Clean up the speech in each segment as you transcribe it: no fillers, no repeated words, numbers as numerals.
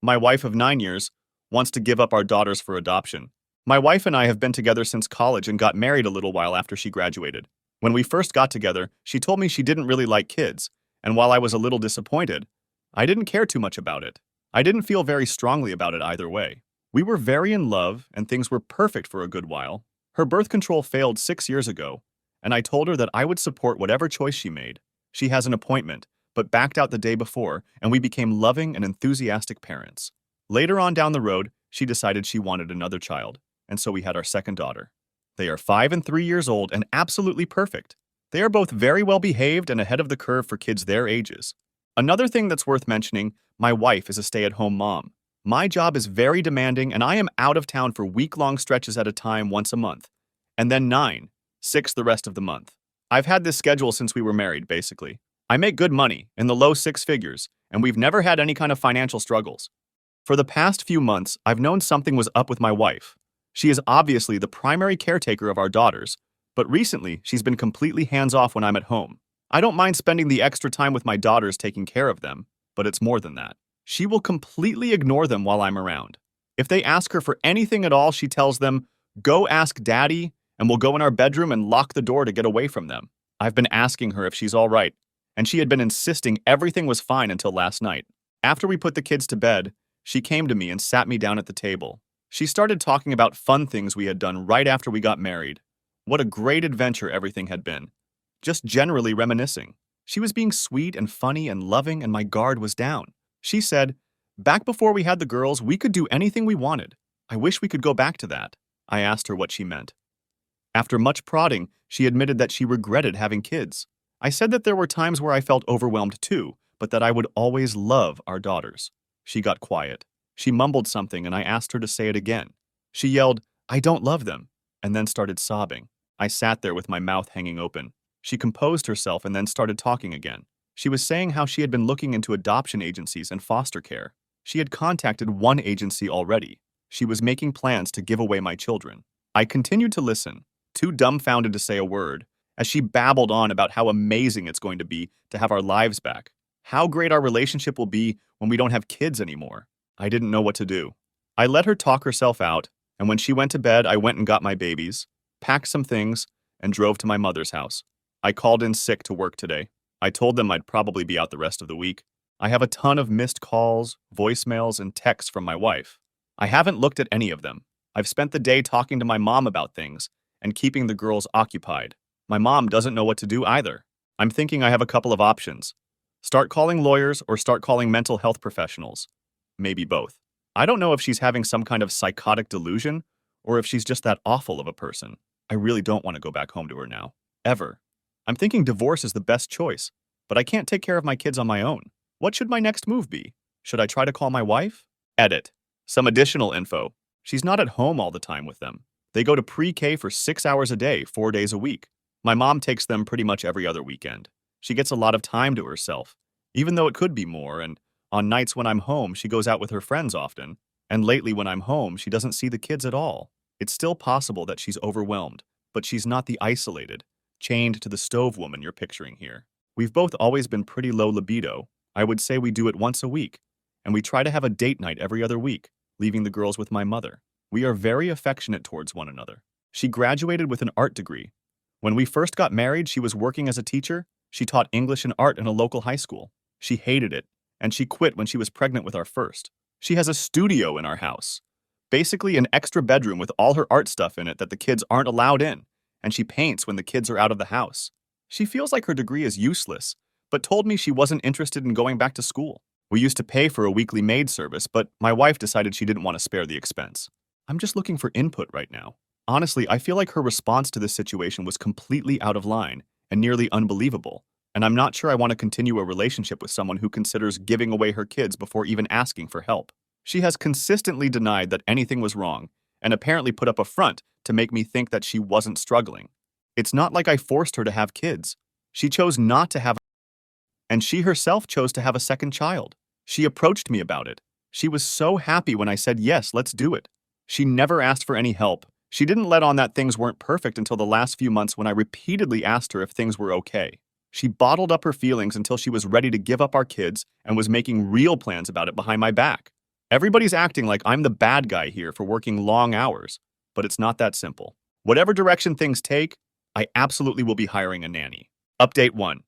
My wife of 9 years wants to give up our daughters for adoption. My wife and I have been together since college and got married a little while after she graduated. When we first got together, she told me she didn't really like kids, and while I was a little disappointed, I didn't care too much about it. I didn't feel very strongly about it either way. We were very in love, and things were perfect for a good while. Her birth control failed 6 years ago, and I told her that I would support whatever choice she made. She has an appointment, but backed out the day before, and we became loving and enthusiastic parents. Later on down the road, she decided she wanted another child, and so we had our second daughter. They are 5 and 3 years old and absolutely perfect. They are both very well behaved and ahead of the curve for kids their ages. Another thing that's worth mentioning, my wife is a stay-at-home mom. My job is very demanding, and I am out of town for week-long stretches at a time once a month, and then 6 the rest of the month. I've had this schedule since we were married, basically. I make good money, in the low six figures, and we've never had any kind of financial struggles. For the past few months, I've known something was up with my wife. She is obviously the primary caretaker of our daughters, but recently she's been completely hands-off when I'm at home. I don't mind spending the extra time with my daughters taking care of them, but it's more than that. She will completely ignore them while I'm around. If they ask her for anything at all, she tells them, "Go ask Daddy," and we'll go in our bedroom and lock the door to get away from them. I've been asking her if she's all right, and she had been insisting everything was fine until last night. After we put the kids to bed, she came to me and sat me down at the table. She started talking about fun things we had done right after we got married. What a great adventure everything had been. Just generally reminiscing. She was being sweet and funny and loving, and my guard was down. She said, "Back before we had the girls, we could do anything we wanted. I wish we could go back to that." I asked her what she meant. After much prodding, she admitted that she regretted having kids. I said that there were times where I felt overwhelmed too, but that I would always love our daughters. She got quiet. She mumbled something, and I asked her to say it again. She yelled, "I don't love them," and then started sobbing. I sat there with my mouth hanging open. She composed herself and then started talking again. She was saying how she had been looking into adoption agencies and foster care. She had contacted one agency already. She was making plans to give away my children. I continued to listen, too dumbfounded to say a word, as she babbled on about how amazing it's going to be to have our lives back, how great our relationship will be when we don't have kids anymore. I didn't know what to do. I let her talk herself out, and when she went to bed, I went and got my babies, packed some things, and drove to my mother's house. I called in sick to work today. I told them I'd probably be out the rest of the week. I have a ton of missed calls, voicemails, and texts from my wife. I haven't looked at any of them. I've spent the day talking to my mom about things and keeping the girls occupied. My mom doesn't know what to do either. I'm thinking I have a couple of options. Start calling lawyers or start calling mental health professionals. Maybe both. I don't know if she's having some kind of psychotic delusion or if she's just that awful of a person. I really don't want to go back home to her now. Ever. I'm thinking divorce is the best choice, but I can't take care of my kids on my own. What should my next move be? Should I try to call my wife? Edit. Some additional info. She's not at home all the time with them. They go to pre-K for 6 hours a day, 4 days a week. My mom takes them pretty much every other weekend. She gets a lot of time to herself, even though it could be more, and on nights when I'm home, she goes out with her friends often, and lately when I'm home, she doesn't see the kids at all. It's still possible that she's overwhelmed, but she's not the isolated, chained to the stove woman you're picturing here. We've both always been pretty low libido. I would say we do it once a week, and we try to have a date night every other week, leaving the girls with my mother. We are very affectionate towards one another. She graduated with an art degree. When we first got married, she was working as a teacher. She taught English and art in a local high school. She hated it, and she quit when she was pregnant with our first. She has a studio in our house, basically an extra bedroom with all her art stuff in it that the kids aren't allowed in, and she paints when the kids are out of the house. She feels like her degree is useless, but told me she wasn't interested in going back to school. We used to pay for a weekly maid service, but my wife decided she didn't want to spare the expense. I'm just looking for input right now. Honestly, I feel like her response to this situation was completely out of line and nearly unbelievable, and I'm not sure I want to continue a relationship with someone who considers giving away her kids before even asking for help. She has consistently denied that anything was wrong, and apparently put up a front to make me think that she wasn't struggling. It's not like I forced her to have kids. She chose not to have, and she herself chose to have a second child. She approached me about it. She was so happy when I said, "Yes, let's do it." She never asked for any help. She didn't let on that things weren't perfect until the last few months when I repeatedly asked her if things were okay. She bottled up her feelings until she was ready to give up our kids and was making real plans about it behind my back. Everybody's acting like I'm the bad guy here for working long hours, but it's not that simple. Whatever direction things take, I absolutely will be hiring a nanny. Update 1.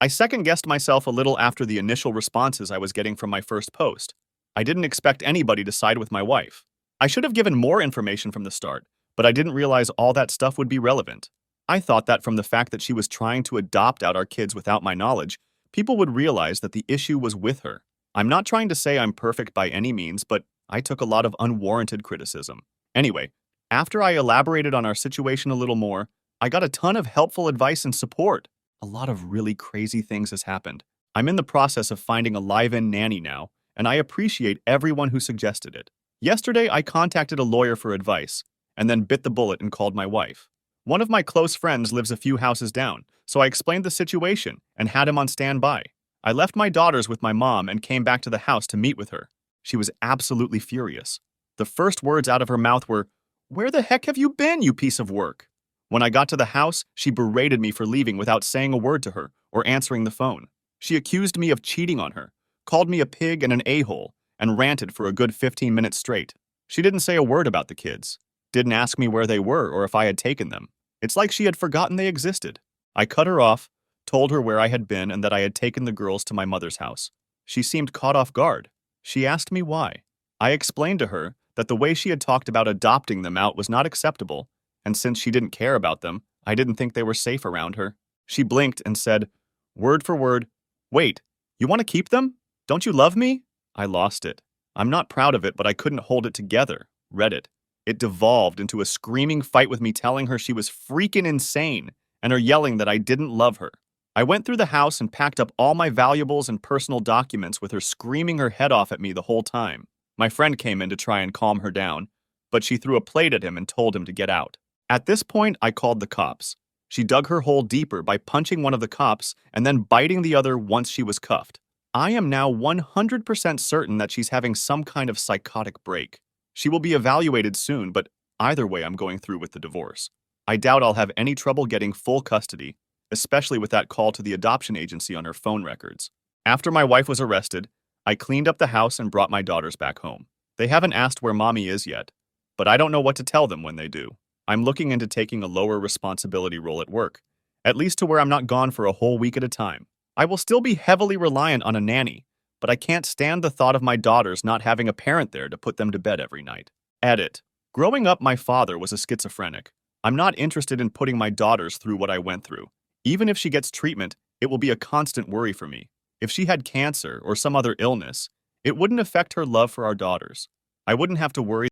I second-guessed myself a little after the initial responses I was getting from my first post. I didn't expect anybody to side with my wife. I should have given more information from the start, but I didn't realize all that stuff would be relevant. I thought that from the fact that she was trying to adopt out our kids without my knowledge, people would realize that the issue was with her. I'm not trying to say I'm perfect by any means, but I took a lot of unwarranted criticism. Anyway, after I elaborated on our situation a little more, I got a ton of helpful advice and support. A lot of really crazy things has happened. I'm in the process of finding a live-in nanny now, and I appreciate everyone who suggested it. Yesterday, I contacted a lawyer for advice, and then bit the bullet and called my wife. One of my close friends lives a few houses down, so I explained the situation and had him on standby. I left my daughters with my mom and came back to the house to meet with her. She was absolutely furious. The first words out of her mouth were, "Where the heck have you been, you piece of work?" When I got to the house, she berated me for leaving without saying a word to her or answering the phone. She accused me of cheating on her, called me a pig and an a-hole, and ranted for a good 15 minutes straight. She didn't say a word about the kids, didn't ask me where they were or if I had taken them. It's like she had forgotten they existed. I cut her off, told her where I had been and that I had taken the girls to my mother's house. She seemed caught off guard. She asked me why. I explained to her that the way she had talked about adopting them out was not acceptable, and since she didn't care about them, I didn't think they were safe around her. She blinked and said, word for word, "Wait, you want to keep them? Don't you love me?" I lost it. I'm not proud of it, but I couldn't hold it together. Reddit. It devolved into a screaming fight with me telling her she was freaking insane and her yelling that I didn't love her. I went through the house and packed up all my valuables and personal documents with her screaming her head off at me the whole time. My friend came in to try and calm her down, but she threw a plate at him and told him to get out. At this point, I called the cops. She dug her hole deeper by punching one of the cops and then biting the other once she was cuffed. I am now 100% certain that she's having some kind of psychotic break. She will be evaluated soon, but either way I'm going through with the divorce. I doubt I'll have any trouble getting full custody, especially with that call to the adoption agency on her phone records. After my wife was arrested, I cleaned up the house and brought my daughters back home. They haven't asked where mommy is yet, but I don't know what to tell them when they do. I'm looking into taking a lower responsibility role at work, at least to where I'm not gone for a whole week at a time. I will still be heavily reliant on a nanny, but I can't stand the thought of my daughters not having a parent there to put them to bed every night. Edit. Growing up, my father was a schizophrenic. I'm not interested in putting my daughters through what I went through. Even if she gets treatment, it will be a constant worry for me. If she had cancer or some other illness, it wouldn't affect her love for our daughters. I wouldn't have to worry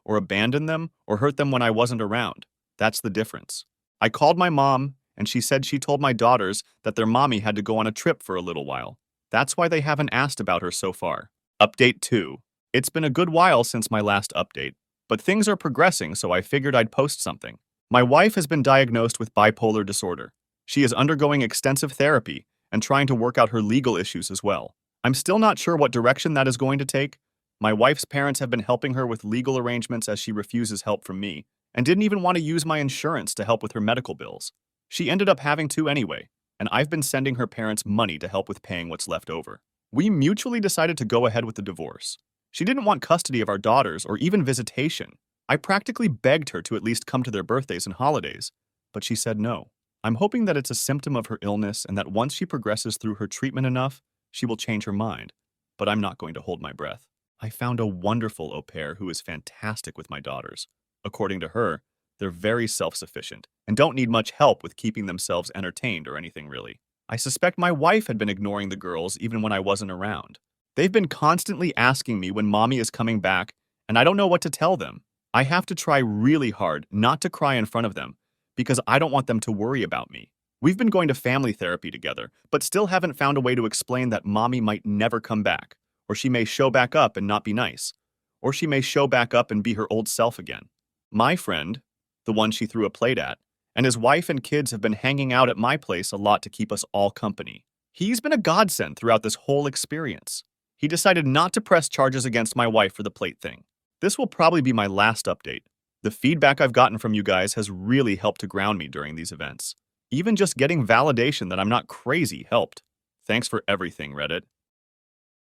or abandon them or hurt them when I wasn't around. That's the difference. I called my mom, and she said she told my daughters that their mommy had to go on a trip for a little while. That's why they haven't asked about her so far. Update 2. It's been a good while since my last update, but things are progressing, so I figured I'd post something. My wife has been diagnosed with bipolar disorder. She is undergoing extensive therapy and trying to work out her legal issues as well. I'm still not sure what direction that is going to take. My wife's parents have been helping her with legal arrangements as she refuses help from me, and didn't even want to use my insurance to help with her medical bills. She ended up having to anyway, and I've been sending her parents money to help with paying what's left over. We mutually decided to go ahead with the divorce. She didn't want custody of our daughters or even visitation. I practically begged her to at least come to their birthdays and holidays, but she said no. I'm hoping that it's a symptom of her illness and that once she progresses through her treatment enough, she will change her mind, but I'm not going to hold my breath. I found a wonderful au pair who is fantastic with my daughters. According to her, they're very self-sufficient and don't need much help with keeping themselves entertained or anything really. I suspect my wife had been ignoring the girls even when I wasn't around. They've been constantly asking me when mommy is coming back, and I don't know what to tell them. I have to try really hard not to cry in front of them because I don't want them to worry about me. We've been going to family therapy together, but still haven't found a way to explain that mommy might never come back, or she may show back up and not be nice, or she may show back up and be her old self again. My friend, the one she threw a plate at, and his wife and kids have been hanging out at my place a lot to keep us all company. He's been a godsend throughout this whole experience. He decided not to press charges against my wife for the plate thing. This will probably be my last update. The feedback I've gotten from you guys has really helped to ground me during these events. Even just getting validation that I'm not crazy helped. Thanks for everything, Reddit.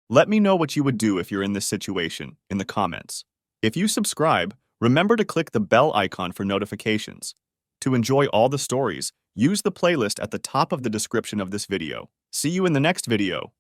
Let me know what you would do if you're in this situation in the comments. If you subscribe, remember to click the bell icon for notifications. To enjoy all the stories, use the playlist at the top of the description of this video. See you in the next video.